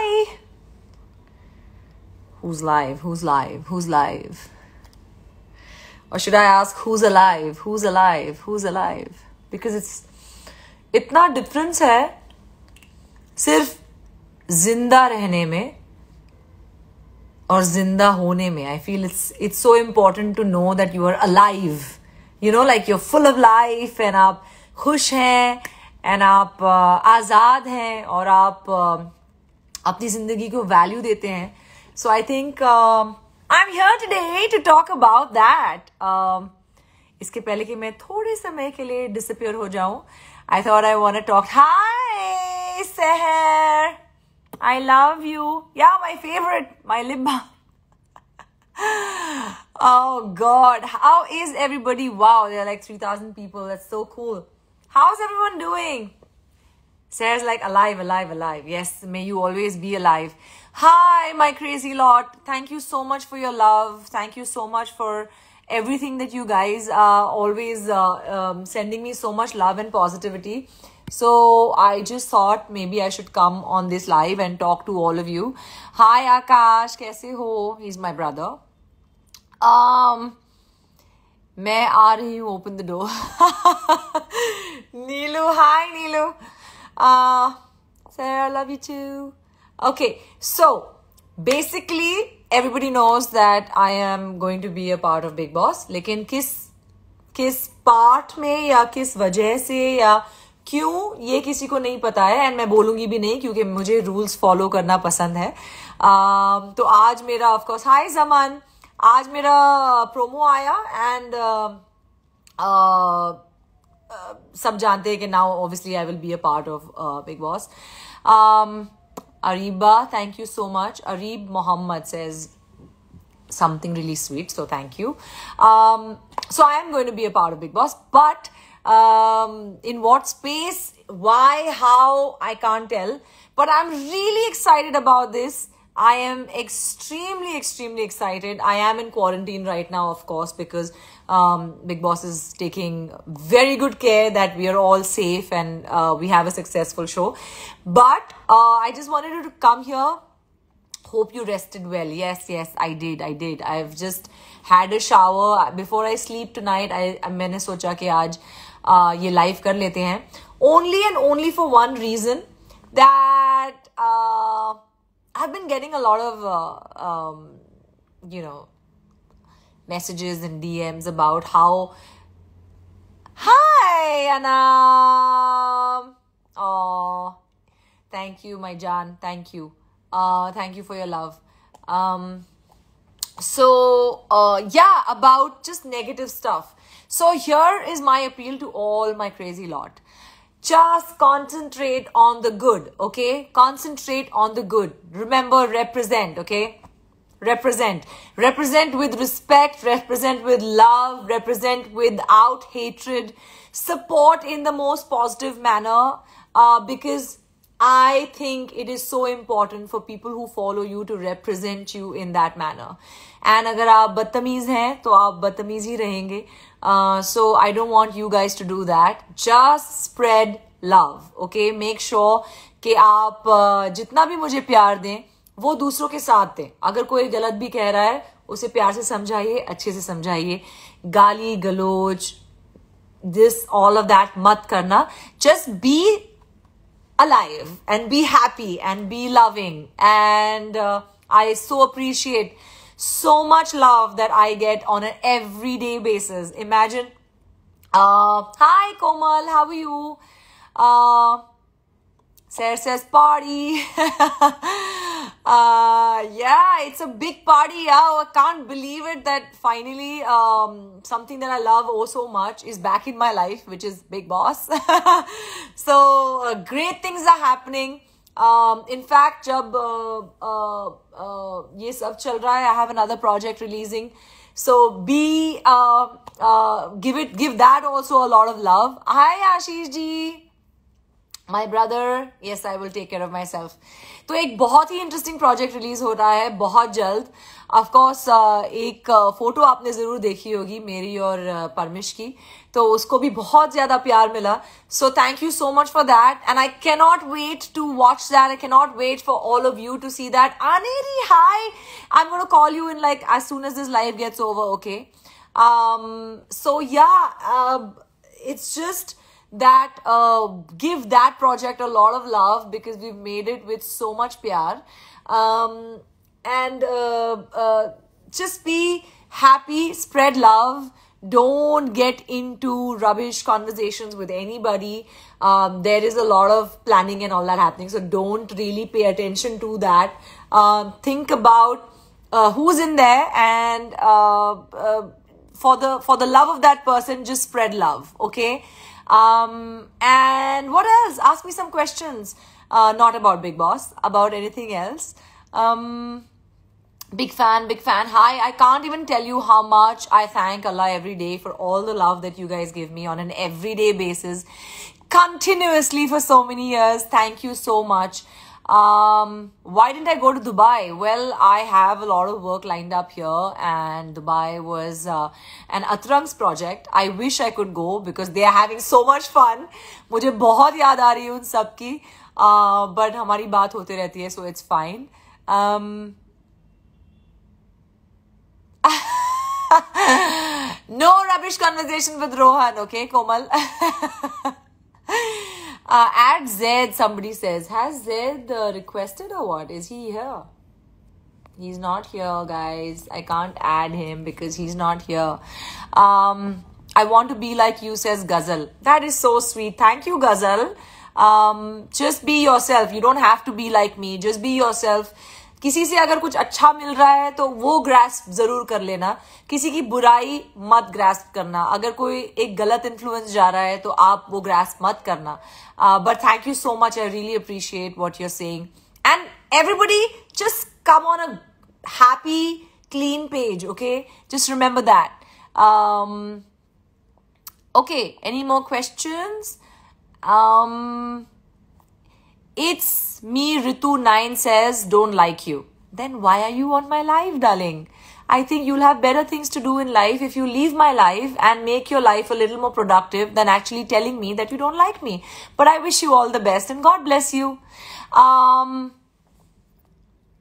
Hi. Who's live? Who's live? Who's live? Or should I ask who's alive? Who's alive? Who's alive? Because it's इतना difference है सिर्फ जिंदा रहने में और जिंदा होने में. I feel it's so important to know that you are alive. You know, like you're full of life and आप खुश हैं and आप आज़ाद हैं और आप अपनी जिंदगी को value देते हैं. So I think I'm here today to talk about that. इसके पहले कि मैं थोड़े समय के लिए disappear हो जाऊं, I thought I want to talk. Hi, Seher. I love you. Yeah, my favorite, my lip balm. Oh God, how is everybody? Wow, there are like 3,000 people. That's so cool. How's everyone doing? Sarah's like alive, alive, alive. Yes, may you always be alive. Hi, my crazy lot. Thank you so much for your love. Thank you so much for everything that you guys are always sending me so much love and positivity. So I just thought maybe I should come on this live and talk to all of you. Hi, Akash. Kaise ho? He's my brother. मैं आ रही हूँ. Open the door. Neelu, hi Neelu. Sarah, love you too. Okay, so basically everybody knows that I am going to be a part of Bigg Boss. लेकिन किस part में या किस वजह से या क्यों ये किसी को नहीं पता है. एंड मैं बोलूंगी भी नहीं क्योंकि मुझे रूल्स फॉलो करना पसंद है. तो आज मेरा ऑफ कोर्स हाय जमान, आज मेरा प्रोमो आया एंड सब जानते हैं कि now obviously I will be a part of big boss. Ariba, thank you so much. Arib Mohammed says something really sweet, so thank you. So I am going to be a part of Bigg Boss, but in what space, why, how, I can't tell. But I'm really excited about this. I am extremely, extremely excited. I am in quarantine right now, of course, because Bigg Boss is taking very good care that we are all safe and we have a successful show. But I just wanted to come here. Hope you rested well. Yes, I did. I've just had a shower. Before I sleep tonight, मैंने सोचा कि आज ये live कर लेते हैं. Only and only for one reason, that I've been getting a lot of, messages and DMs about how, hi, Anna. Oh, thank you, my Jan. Thank you. Thank you for your love. About just negative stuff. So here is my appeal to all my crazy lot. Just concentrate on the good, okay? Concentrate on the good. Remember, represent, okay? Represent with respect, represent with love, represent without hatred, support in the most positive manner, because I think it is so important for people who follow you to represent you in that manner. And अगर आप बदतमीज हैं तो आप बदतमीज ही रहेंगे. So I don't want you guys to do that. Just spread love, okay? Make sure कि आप जितना भी मुझे प्यार दें वो दूसरों के साथ दें. अगर कोई गलत भी कह रहा है उसे प्यार से समझाइए, अच्छे से समझाइए. गाली गलोच, this all of that मत करना. Just be alive and be happy and be loving. And I so appreciate so much love that I get on an everyday basis. Imagine. Hi Komal, how are you? Sarah says party. Yeah, it's a big party. Yeah, I can't believe it that finally something that I love oh so much is back in my life, which is Bigg Boss. So great things are happening. In fact, जब ये सब चल रहा है, I have another project releasing. So give that also a lot of love. Hi Ashish ji. My brother, yes, I will take care of myself. तो एक बहुत ही interesting project release हो रहा है बहुत जल्द. ऑफ कोर्स एक फोटो आपने जरूर देखी होगी मेरी और परमिश की, तो उसको भी बहुत ज्यादा प्यार मिला. So thank you so much for that and I can not wait to watch that. I can not wait for all of you to see that. Aneri, hi. I'm going to call you in like as soon as this live gets over, okay? So yeah, it's just that give that project a lot of love because we've made it with so much pyar, and just be happy, spread love, don't get into rubbish conversations with anybody. There is a lot of planning and all that happening, so don't really pay attention to that. Think about who's in there, and for the love of that person, just spread love, okay? And what else? Ask me some questions. Not about Bigg Boss, about anything else. Big fan, big fan. Hi, I can't even tell you how much I thank Allah every day for all the love that you guys give me on an everyday basis, continuously for so many years. Thank you so much. Why didn't I go to Dubai? Well, I have a lot of work lined up here, and Dubai was an Atrang's project. I wish I could go because they are having so much fun. मुझे बहुत याद आ रही है उन सब की, but हमारी बात होती रहती है, so it's fine. No rubbish conversation with Rohan, okay, Komal? Add Zed, somebody says. Has Zed requested or what? Is he here? He's not here, guys. I can't add him because he's not here. I want to be like you, says Ghazal. That is so sweet. Thank you, Ghazal. Just be yourself. You don't have to be like me. Just be yourself. किसी से अगर कुछ अच्छा मिल रहा है तो वो grasp जरूर कर लेना. किसी की बुराई मत ग्रास्प करना. अगर कोई एक गलत इन्फ्लुएंस जा रहा है तो आप वो ग्रास्प मत करना. But thank you so much. I really appreciate what you're saying. And everybody just come on a happy, clean page, okay? Just remember that. Okay, any more questions? It's me, Ritu9 says, don't like you. Then why are you on my live, darling? I think you'll have better things to do in life if you leave my life and make your life a little more productive than actually telling me that you don't like me. But I wish you all the best and God bless you.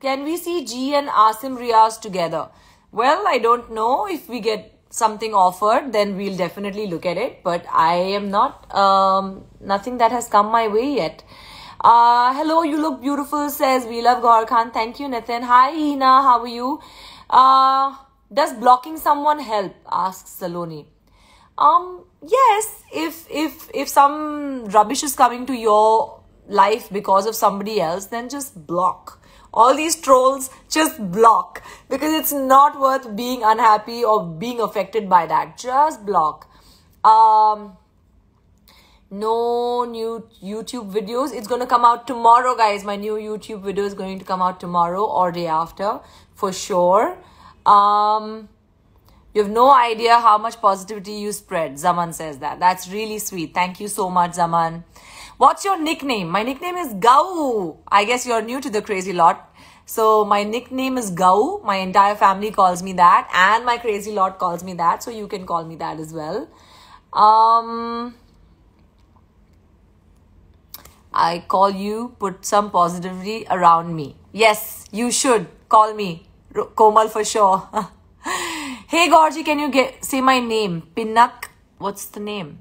Can we see G and Asim Riaz together? Well, I don't know. If we get something offered, then we'll definitely look at it. But I am not, nothing that has come my way yet. Hello, you look beautiful, says We Love Gaur Khan. Thank you, Nathan. Hi, Hina. How are you? Does blocking someone help? Asks Saloni. Yes, if some rubbish is coming to your life because of somebody else, then just block. All these trolls, just block. Because it's not worth being unhappy or being affected by that. Just block. No new YouTube videos. It's going to come out tomorrow, guys. My new YouTube video is going to come out tomorrow or day after, for sure. You have no idea how much positivity you spread. Zaman says that. That's really sweet. Thank you so much, Zaman. What's your nickname? My nickname is Gau. I guess you're new to the crazy lot. So my nickname is Gau. My entire family calls me that. And my crazy lot calls me that. So you can call me that as well. I call you, put some positivity around me. Yes, you should. Call me. Komal for sure. Hey, Gorgie, can you say my name? Pinak. What's the name?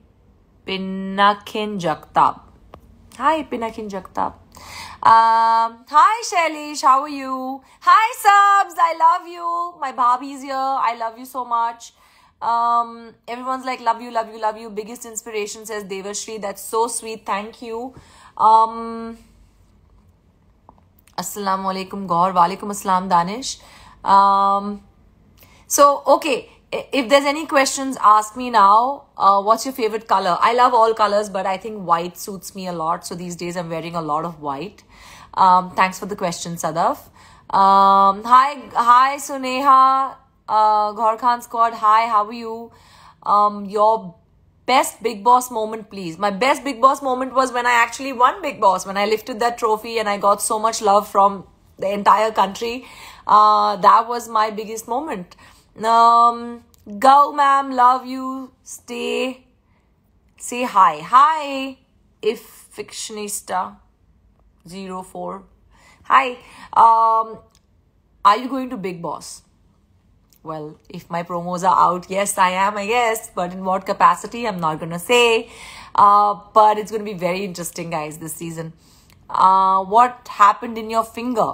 Pinakin Jagtap. Hi, Pinakin Jagtap. Hi, Shailesh. How are you? Hi, subs. I love you. My Bhabhi's here. I love you so much. Everyone's like, love you, love you, love you. Biggest inspiration, says Devashri. That's so sweet. Thank you. Assalamu alaikum Gaur. Walaikum assalam Danish. So, okay. If there's any questions, ask me now. What's your favorite color? I love all colors, but I think white suits me a lot. So these days I'm wearing a lot of white. Thanks for the question, Sadaf. Hi, Suneha. Gaur Khan Squad. Hi, how are you? Your Best Big Boss moment, please. My best Big Boss moment was when I actually won Big Boss, when I lifted that trophy and I got so much love from the entire country. That was my biggest moment. Go, ma'am, love you. Stay. Say hi. Hi, if fictionista 04. Hi. Are you going to Big Boss? Well, if my promos are out, yes, I am, I guess. But in what capacity, I'm not going to say. But it's going to be very interesting, guys, this season. What happened in your finger?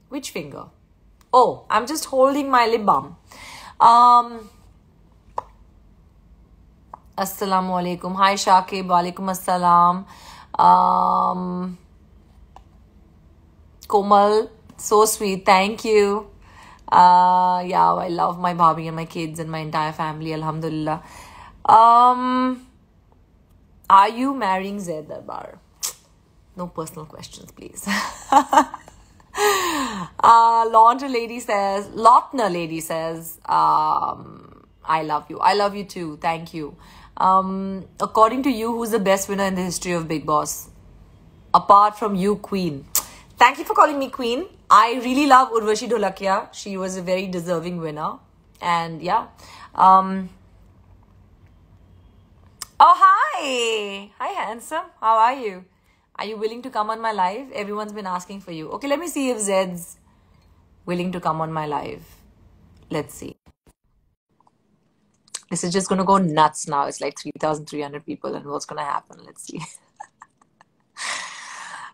Which finger? Oh, I'm just holding my lip balm. Assalamu alaikum. Hi, Shakib. Walaikum assalam. Komal, so sweet. Thank you. Yeah, I love my bhabhi and my kids and my entire family. Alhamdulillah. Are you marrying Zaid Darbar? No personal questions, please. Lautner lady says, I love you. I love you too. Thank you. According to you, who's the best winner in the history of Big Boss? Apart from you, Queen. Thank you for calling me Queen. I really love Urvashi Dholakia. She was a very deserving winner. And yeah. Oh, hi. Hi, handsome. How are you? Are you willing to come on my live? Everyone's been asking for you. Okay, let me see if Zed's willing to come on my live. Let's see. This is just going to go nuts now. It's like 3,300 people. And what's going to happen? Let's see.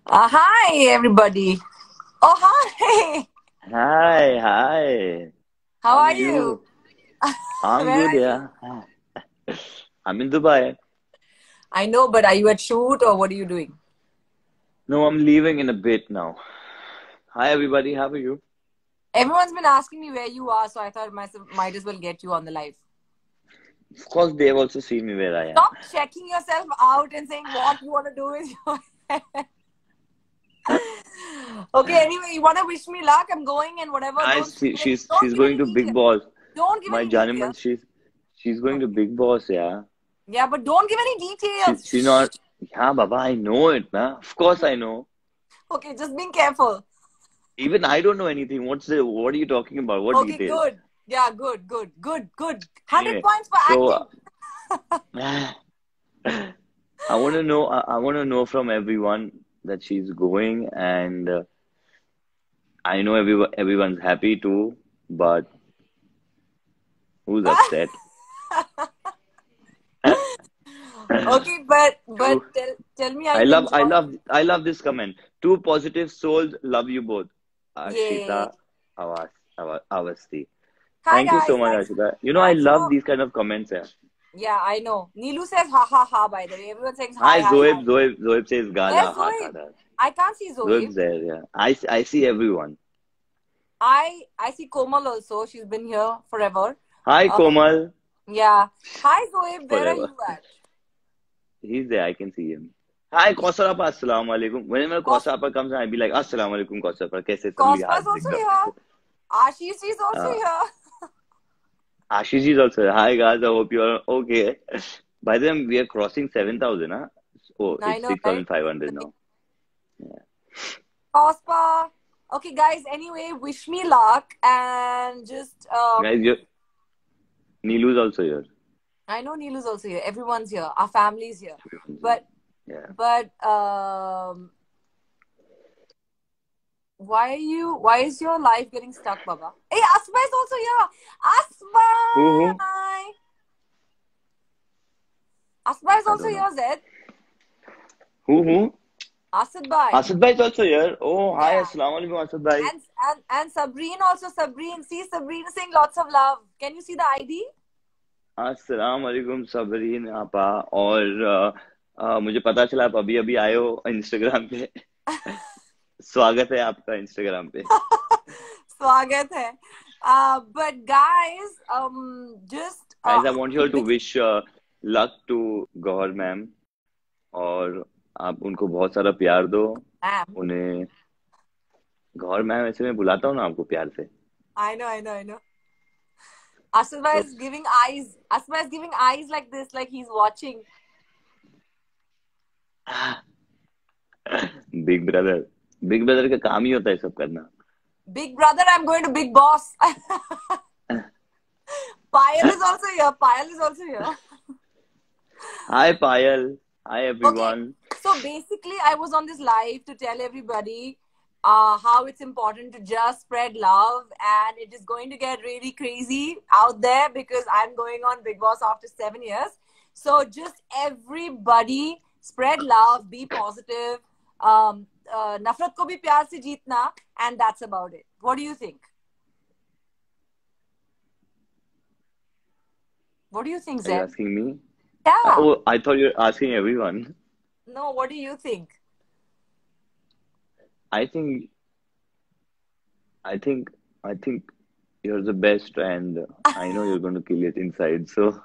Hi, everybody. Oh, hi. Hi. How are you? I'm Where good, are yeah. I'm in Dubai. I know, but are you at shoot or what are you doing? No, I'm leaving in a bit now. Hi, everybody. How are you? Everyone's been asking me where you are, so I thought might as well get you on the live. Of course, they've also seen me where I am. Stop checking yourself out and saying what you want to do with your head. Okay, anyway, you want to wish me luck? I'm going and whatever. She's going to Big Boss. Don't give any Janiman, details. she's going to Big Boss, yeah. Yeah, but don't give any details. She's not. Yeah, Baba, I know it, na. Of course, I know. Okay, just being careful. Even I don't know anything. What are you talking about? What details? Okay, good. Yeah, good. 100 Anyway, points for acting. I want to know from everyone that she's going, and I know everyone's happy too, but who's upset? Okay, but tell me, I love this comment. Two positive souls love you both. Ashita Avasti. Hi, Thank you so guys. much, Ashita. You know, I love these kind of comments. Yeah, I know. Neelu says ha ha ha, by the way. Everyone says hi. Hi, Zoeb says gala. Where's Zoeb? I can't see Zoeb. Zoeb's there, yeah. I see everyone. I see Komal also. She's been here forever. Hi, Komal. Yeah. Hi, Zoeb. Where are you at? He's there. I can see him. Hi, Kausarapa. Assalamu alaikum. Whenever Kausarapa comes, I'll be like, Assalamu alaikum, Kausarapa. Kaise Kausarapa also here. Ashish is also here. Ashish is also here. Hi, guys. I hope you are okay. By the way, we are crossing 7,000, huh? Oh, it's 6,500 now. Yeah. Kauspa. Okay, guys. Anyway, wish me luck and just... Guys, Neelu's also here. I know Neelu's also here. Everyone's here. Our family's here. But why is your life getting stuck, Baba? Hey, Asma is also here. Asma! Hi. Asma is also here, Zed. Who? Asad Bhai. Asad Bhai is also here. Oh, hi. Assalamu alaikum, Asad Bhai. And Sabreen also. Sabreen. See, Sabreen is saying lots of love. Can you see the ID? अस्सलाम वालेकुम सबरीन आपा और मुझे पता चला आप अभी आए हो इंस्टाग्राम पे स्वागत है आपका इंस्टाग्राम पे स्वागत है but guys I want you all to wish luck to Gauahar ma'am और आप उनको बहुत सारा प्यार दो उन्हें गौहर मैम ऐसे मैं बुलाता हूँ ना आपको प्यार से I know Asma is giving eyes. Asma is giving eyes like this, like he's watching. Big brother, big brother का काम ही होता है सब करना. Big brother, I'm going to Big Boss. Payal is also here. Payal is also here. Hi Payal. Hi everyone. Okay. So basically, I was on this live to tell everybody how it's important to just spread love, and it is going to get really crazy out there because I'm going on Big Boss after 7 years. So just everybody spread love, be positive. नफरत को भी प्यार से जीतना, and that's about it. What do you think? What do you think, Are you Zed? asking me? Yeah. Oh, I thought you were asking everyone. No, what do you think? I think you're the best, and I know you're going to kill it inside. So,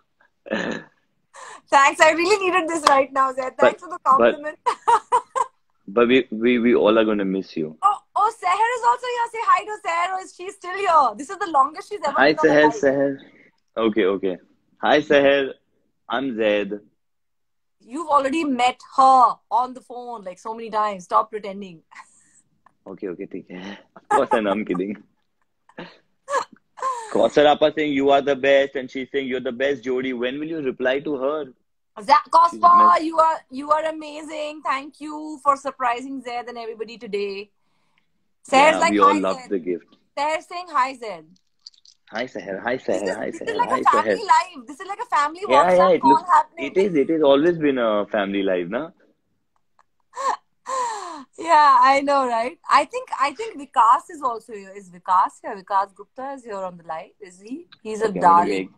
Thanks. I really needed this right now, Zed. Thanks for the compliment. but we all are going to miss you. Oh, Seher is also here. Say hi to Seher. Or is she still here? This is the longest she's ever Hi been on the Seher, live. Seher. Okay. Hi Seher. I'm Zed. You've already met her on the phone like so many times. Stop pretending. Okay, ठीक है. Of course, and I'm kidding. Kausar Appa saying you are the best, and she's saying you're the best Jodi. When will you reply to her? Kospa, you are amazing. Thank you for surprising Zed and everybody today. Seher's like, we all hi, love Zed. the gift. Seher's saying hi, Zed. Hi Seher. This is like Hi a Seher. family live. This is like a family Yeah, WhatsApp it call looks. happening. It is always been a family life, na? Yeah, I know, right? I think Vikas is also here. Is Vikas here? Vikas Gupta is here on the live. Is he? He's a Okay, darling.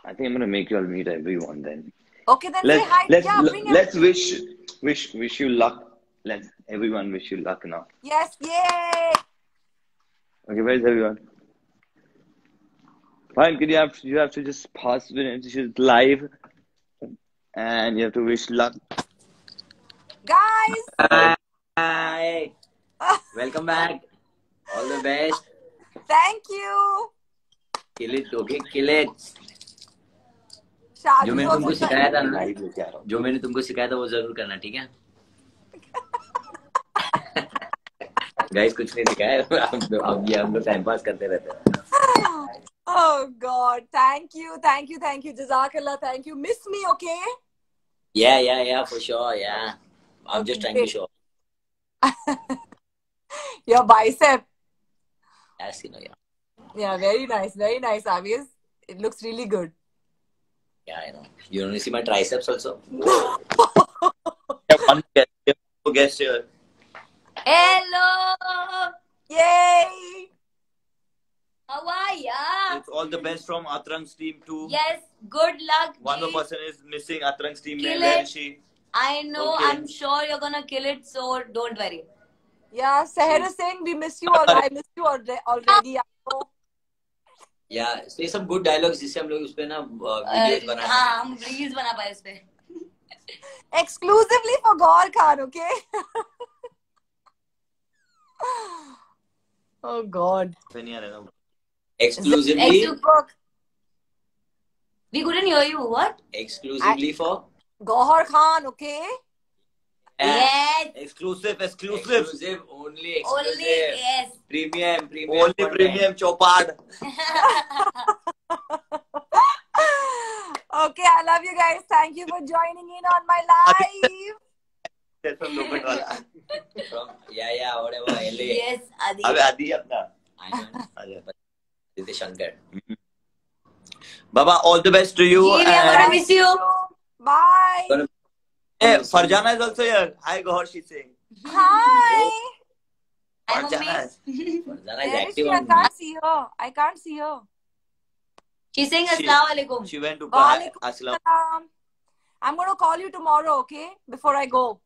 I think I'm gonna make you all meet everyone then. Okay, then say hi. Let's wish you luck. Let's everyone wish you luck now. Yes, yay! Okay, where's everyone? Fine, you have to just pass when she's live, and you have to wish luck. Guys! Hi! Welcome back. All the best. Thank you. Kill it, okay? Kill it. Shadi जो मैंने also तुमको सिखाया था ना, Live लेके आ रहा हूँ. जो मैंने तुमको सिखाया था वो जरूर करना, ठीक है? गाइस कुछ नहीं सिखाया, हम लोग टाइम पास करते रहते हैं. Oh God! Thank you. Jazakallah. Thank you. Miss me, okay? Yeah, for sure, yeah. I'm just trying to show. Your bicep. Yes, you know, yeah. Yeah, very nice, Avias. It looks really good. Yeah, I know. You want to see my triceps also? One guest here. Hello! Yay! How are ya? It's all the best from Atrang's team too. Yes, good luck. One more Ji. person is missing. Atrang's team. Kill Where it. is she? I know, Okay. I'm sure you're gonna kill it, so don't worry. Yeah, Seher is saying we miss you already. I miss you already. I know. Yeah, say some good dialogues जिससे हम लोग उस पे ना videos बना सकें. हाँ, हम reels बना पाए उस पे. Exclusively for Gaur Khan, okay? Oh God. Exclusively. We couldn't hear you. What? Exclusively for Gaur Khan, okay? Yes. Exclusive. Only Yes. Premium. Only premium Chopard. Okay, I love you guys. Thank you for joining in on my live. Yeah, whatever. LA. Yes, Adi. अबे आदि अपना. I know. Aditya Shankar. Baba, all the best to you. Ji, we are gonna miss you. Bye. Hey, Farjana is also here. Hi, Gohar, she's saying. Hi. I'm Farjana. amazed. Farzana is Where is active she? I on can't see her. She's saying She- Assalamu alaikum. She went to Walaikum Aslam. Salam. I'm going to call you tomorrow, okay? Before I go.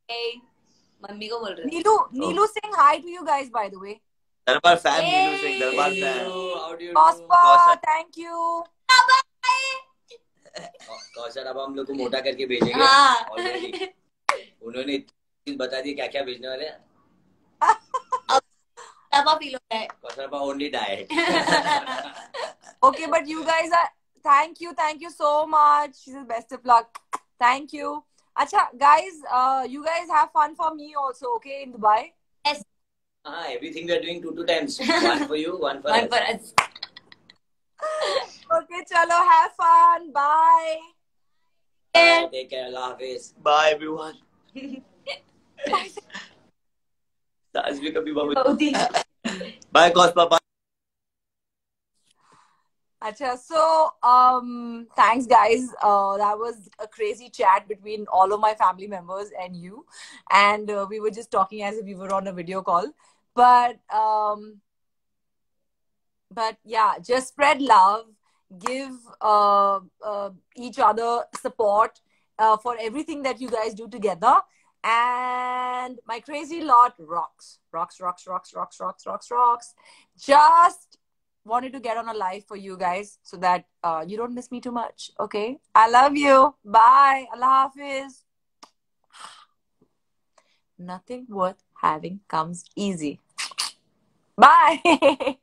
Hey, mummy को बोल रहे हैं. Neelu saying hi to you guys, by the way. Darbar fan, Hey. Neelu Singh. Darbar fan. How do you do? Kospa, thank you. कौशल अब हम लोग को मोटा करके भेजेंगे हाँ. ऑलरेडी उन्होंने इतनी चीज बता दी क्या क्या भेजने वाले हैं. पछतावा फील होता है. Kosarapa only diet. Okay, but you guys are. Thank you so much. She says best of luck. Thank you. Acha, guys, you guys have fun for me also, okay, in Dubai. Yes. Everything we are doing 2 times. One for you, one for One us. for us. Okay, chalo, have fun. Bye. Take care. Allah Hafiz. Bye everyone. सास भी कभी बहुत. Bye Kospa. Bye. Acha, so thanks guys. That was a crazy chat between all of my family members and you, and we were just talking as if we were on a video call. But yeah, just spread love, give each other support for everything that you guys do together. And my crazy lot rocks. Just wanted to get on a live for you guys so that you don't miss me too much. Okay, I love you. Bye. Allah Hafiz. Nothing worth having comes easy. Bye.